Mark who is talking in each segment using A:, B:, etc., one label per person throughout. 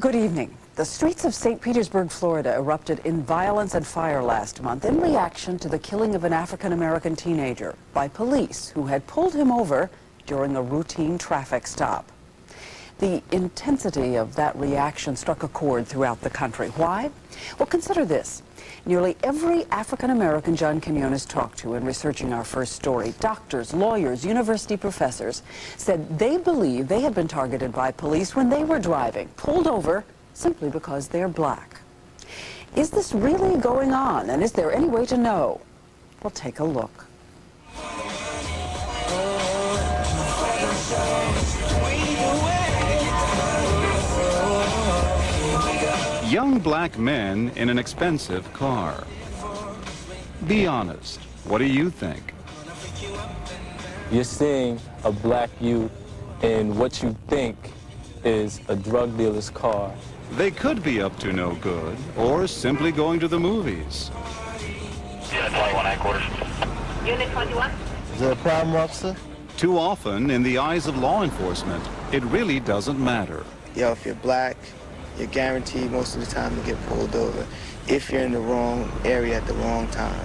A: Good evening. The streets of St. Petersburg, Florida erupted in violence and fire last month in reaction to the killing of an African-American teenager by police who had pulled him over during a routine traffic stop. The intensity of that reaction struck a chord throughout the country. Why? Well, consider this. Nearly every African-American John Quinones talked to in researching our first story, doctors, lawyers, university professors, said they believe they had been targeted by police when they were driving, pulled over simply because they're black. Is this really going on, and is there any way to know? Well, take a look.
B: Young black men in an expensive car. Be honest, what do you think?
C: You're seeing a black youth in what you think is a drug dealer's car.
B: They could be up to no good, or simply going to the movies.
D: Unit 21, headquarters.
E: Unit 21?
F: Is there a problem, officer?
B: Too often, in the eyes of law enforcement, it really doesn't matter.
F: Yo, if you're black, you're guaranteed most of the time to get pulled over if you're in the wrong area at the wrong time.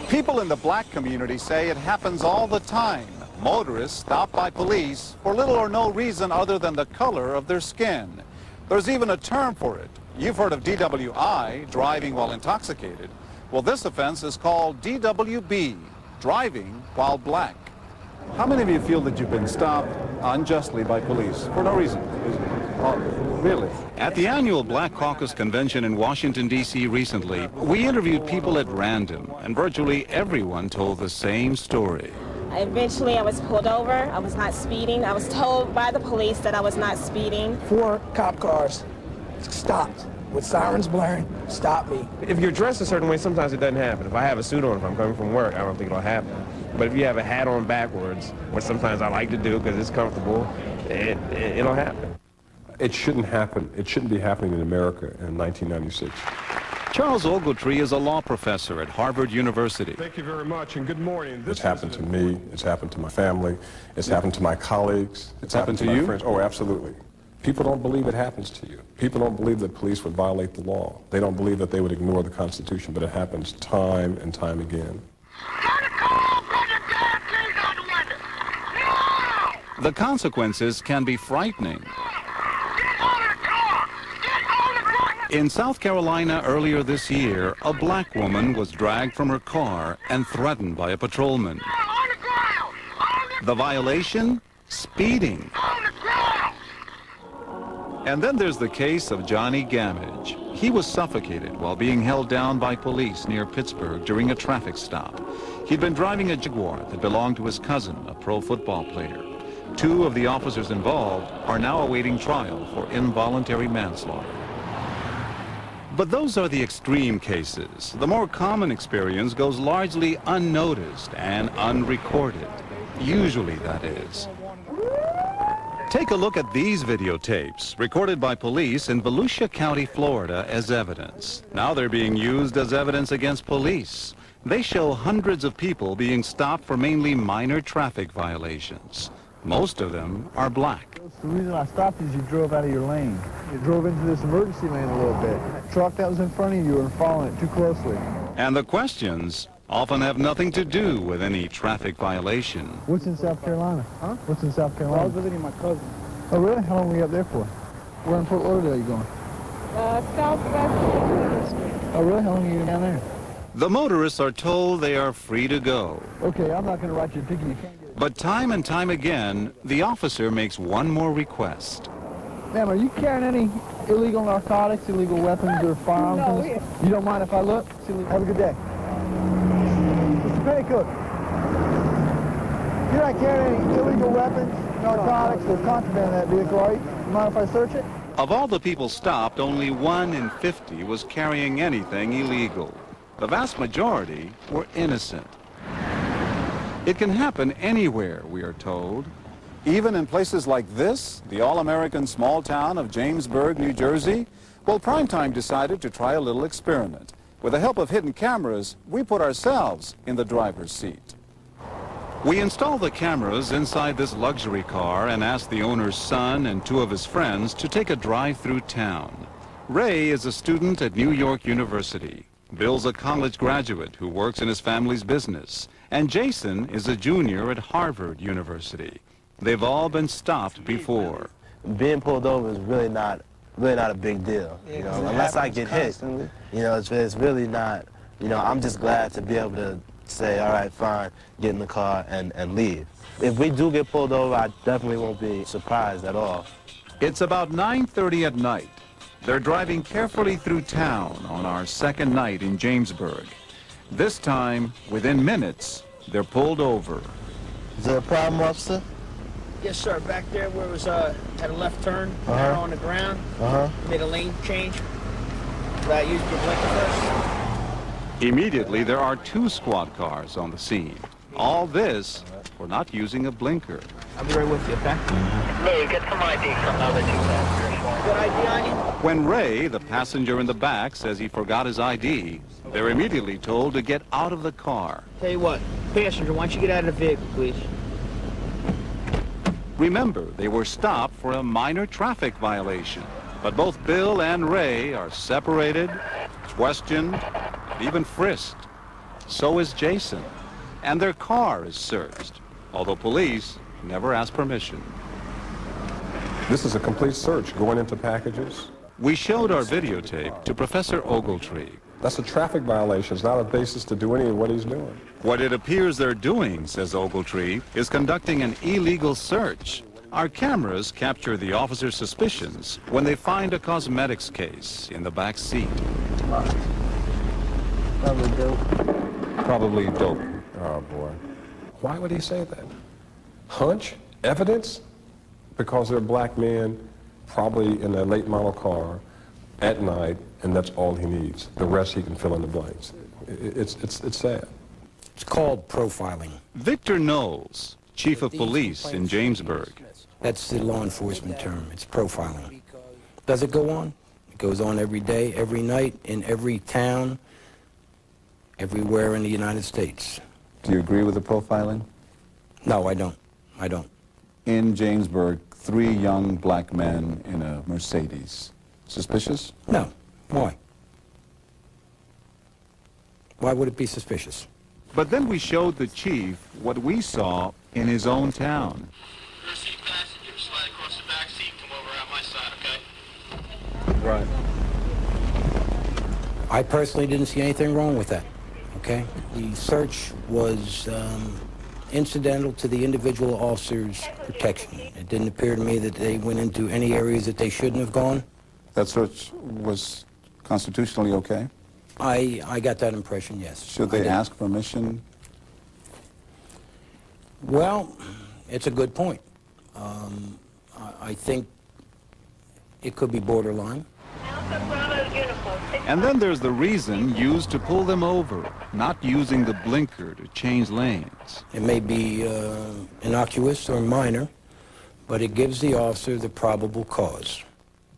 G: People in the black community say it happens all the time. Motorists stopped by police for little or no reason other than the color of their skin. There's even a term for it. You've heard of DWI, driving while intoxicated. Well, this offense is called DWB, driving while black. How many of you feel that you've been stopped unjustly by police for no reason? Really?
B: At the annual Black Caucus Convention in Washington, D.C. recently, we interviewed people at random, and virtually everyone told the same story.
E: Eventually, I was pulled over. I was not speeding. I was told by the police that I was not speeding.
H: 4 cop cars stopped with sirens blaring, stopped me.
I: If you're dressed a certain way, sometimes it doesn't happen. If I have a suit on, if I'm coming from work, I don't think it'll happen. But if you have a hat on backwards, which sometimes I like to do because it's comfortable, it'll happen.
J: It shouldn't happen. It shouldn't be happening in America in 1996.
B: Charles Ogletree is a law professor at Harvard University.
J: Thank you very much, and good morning. It's happened to me. It's happened to my family. It's happened to my colleagues.
B: It's happened to
J: my
B: you?
J: friends. Oh, absolutely. People don't believe it happens to you. People don't believe that police would violate the law. They don't believe that they would ignore the Constitution, but it happens time and time again.
B: The consequences can be frightening. In South Carolina earlier this year, a black woman was dragged from her car and threatened by a patrolman. The violation? Speeding. And then there's the case of Johnny Gamage. He was suffocated while being held down by police near Pittsburgh during a traffic stop. He'd been driving a Jaguar that belonged to his cousin, a pro football player. 2 of the officers involved are now awaiting trial for involuntary manslaughter. But those are the extreme cases. The more common experience goes largely unnoticed and unrecorded. Usually, that is. Take a look at these videotapes, recorded by police in Volusia County, Florida, as evidence. Now they're being used as evidence against police. They show hundreds of people being stopped for mainly minor traffic violations. Most of them are black.
K: The reason I stopped is you drove out of your lane. You drove into this emergency lane a little bit. That truck that was in front of you and following it too closely.
B: And the questions often have nothing to do with any traffic violation.
K: What's in South Carolina? Huh? What's in South Carolina?
H: I was visiting my cousin.
K: Oh, really? How long were you up there for? Where in Fort Lauderdale are you going?
E: Southwest.
K: Oh, really? How long are you down there?
B: The motorists are told they are free to go.
K: Okay, I'm not going to write you a ticket. You can't get it.
B: But time and time again, the officer makes one more request.
K: Ma'am, are you carrying any illegal narcotics, illegal weapons, or firearms?
E: No.
K: You don't mind if I look? Have a good day. Mr. Petticoat, you're not carrying any illegal weapons, narcotics, or contraband in that vehicle, are you? You mind if I search it?
B: Of all the people stopped, only 1 in 50 was carrying anything illegal. The vast majority were innocent. It can happen anywhere, we are told.
G: Even in places like this, the all-American small town of Jamesburg, New Jersey, well, Primetime decided to try a little experiment. With the help of hidden cameras, we put ourselves in the driver's seat.
B: We installed the cameras inside this luxury car and asked the owner's son and two of his friends to take a drive through town. Ray is a student at New York University. Bill's a college graduate who works in his family's business. And Jason is a junior at Harvard University. They've all been stopped before.
L: Being pulled over is really not a big deal, you know, unless I get hit. You know, it's really not, you know, I'm just glad to be able to say, all right, fine, get in the car and leave. If we do get pulled over, I definitely won't be surprised at all.
B: It's about 9:30 at night. They're driving carefully through town on our second night in Jamesburg. This time, within minutes, they're pulled over.
L: Is there a problem, officer?
M: Yes, sir. Back there where it was had a left turn, arrow on the ground. Made a lane change. That used your blinker first.
B: Immediately, there are two squad cars on the scene. All this for not using a blinker.
M: I'll be right with you, okay?
D: Ray, get some ID from the other two passengers.
M: Good ID on you?
B: When Ray, the passenger in the back, says he forgot his ID, they're immediately told to get out of the car.
M: Tell you what, passenger, why don't you get out of the vehicle, please?
B: Remember, they were stopped for a minor traffic violation. But both Bill and Ray are separated, questioned, even frisked. So is Jason. And their car is searched, although police never asked permission.
J: This is a complete search, going into packages.
B: We showed our videotape to Professor Ogletree.
J: That's a traffic violation. It's not a basis to do any of what he's doing.
B: What it appears they're doing, says Ogletree, is conducting an illegal search. Our cameras capture the officer's suspicions when they find a cosmetics case in the back seat.
L: Probably dope.
J: Probably dope. Oh, boy. Why would he say that? Hunch? Evidence? Because they're black men, probably in a late model car, at night, and that's all he needs. The rest he can fill in the blanks. It's sad.
N: It's called profiling.
B: Victor Knowles, chief of police in Jamesburg.
N: That's the law enforcement term. It's profiling. Does it go on? It goes on every day, every night, in every town, everywhere in the United States.
O: Do you agree with the profiling?
N: No, I don't. I don't.
O: In Jamesburg, 3 young black men in a Mercedes. Suspicious?
N: No. Why? Why would it be suspicious?
B: But then we showed the chief what we saw in his own town.
D: Rear seat passenger, slide across the back seat, come over on my side, okay?
L: Right.
N: I personally didn't see anything wrong with that, okay? The search was incidental to the individual officer's protection. It didn't appear to me that they went into any areas that they shouldn't have gone.
O: That search was constitutionally okay?
N: I got that impression, yes.
O: Should they ask permission?
N: Well, it's a good point. I think it could be borderline.
B: And then there's the reason used to pull them over, not using the blinker to change lanes.
N: It may be innocuous or minor, but it gives the officer the probable cause.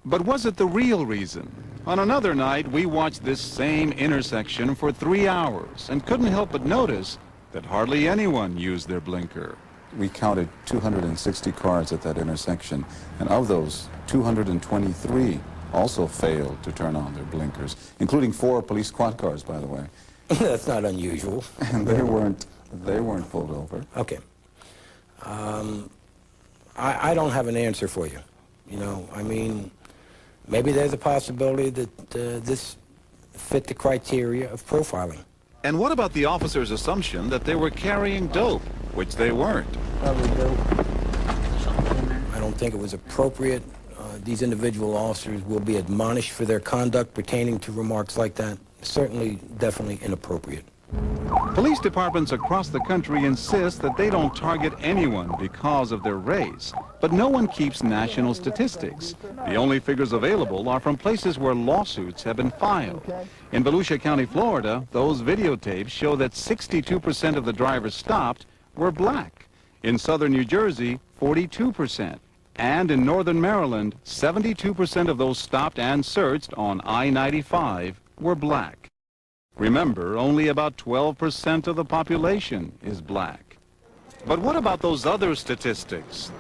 B: But was it the real reason? On another night, we watched this same intersection for 3 hours and couldn't help but notice that hardly anyone used their blinker.
O: We counted 260 cars at that intersection, and of those, 223 also failed to turn on their blinkers, including 4 police squad cars, by the way.
N: That's not unusual.
O: And they weren't pulled over.
N: Okay. I don't have an answer for you. You know, I mean, maybe there's a possibility that this fit the criteria of profiling.
B: And what about the officer's assumption that they were carrying dope, which they weren't?
L: Probably dope.
N: I don't think it was appropriate. These individual officers will be admonished for their conduct pertaining to remarks like that. Certainly, definitely inappropriate.
B: Police departments across the country insist that they don't target anyone because of their race. But no one keeps national statistics. The only figures available are from places where lawsuits have been filed. In Volusia County, Florida, those videotapes show that 62% of the drivers stopped were black. In southern New Jersey, 42%. And in northern Maryland, 72% of those stopped and searched on I-95 were black. Remember, only about 12% of the population is black. But what about those other statistics?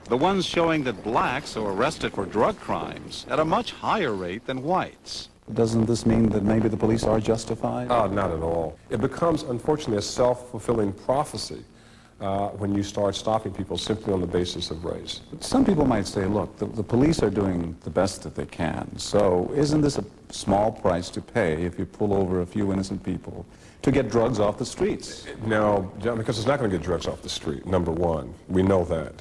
B: The ones showing that blacks are arrested for drug crimes at a much higher rate than whites.
O: Doesn't this mean that maybe the police are justified?
J: Not at all. It becomes, unfortunately, a self-fulfilling prophecy when you start stopping people simply on the basis of race.
O: Some people might say, look, the police are doing the best that they can, so isn't this a small price to pay if you pull over a few innocent people to get drugs off the streets?
J: No, John, because it's not going to get drugs off the street, number one. We know that.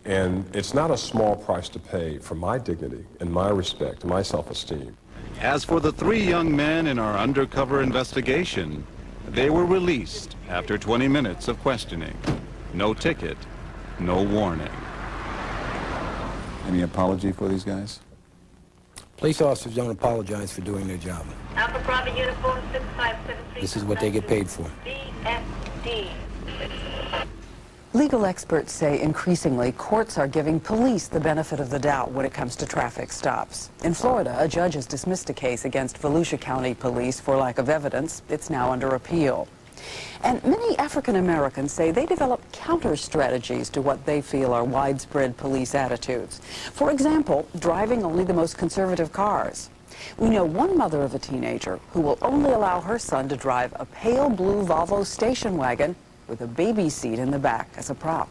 J: And it's not a small price to pay for my dignity and my respect and my self-esteem.
B: As for the 3 young men in our undercover investigation, they were released after 20 minutes of questioning. No ticket, no warning.
O: Any apology for these guys?
N: Police officers don't apologize for doing their job.
P: Alpha Bravo uniform 6573.
N: This is what they get paid for.
P: BFD.
A: Legal experts say increasingly courts are giving police the benefit of the doubt when it comes to traffic stops. In Florida, a judge has dismissed a case against Volusia County Police for lack of evidence. It's now under appeal. And many African Americans say they develop counter strategies to what they feel are widespread police attitudes. For example, driving only the most conservative cars. We know one mother of a teenager who will only allow her son to drive a pale blue Volvo station wagon with a baby seat in the back as a prop.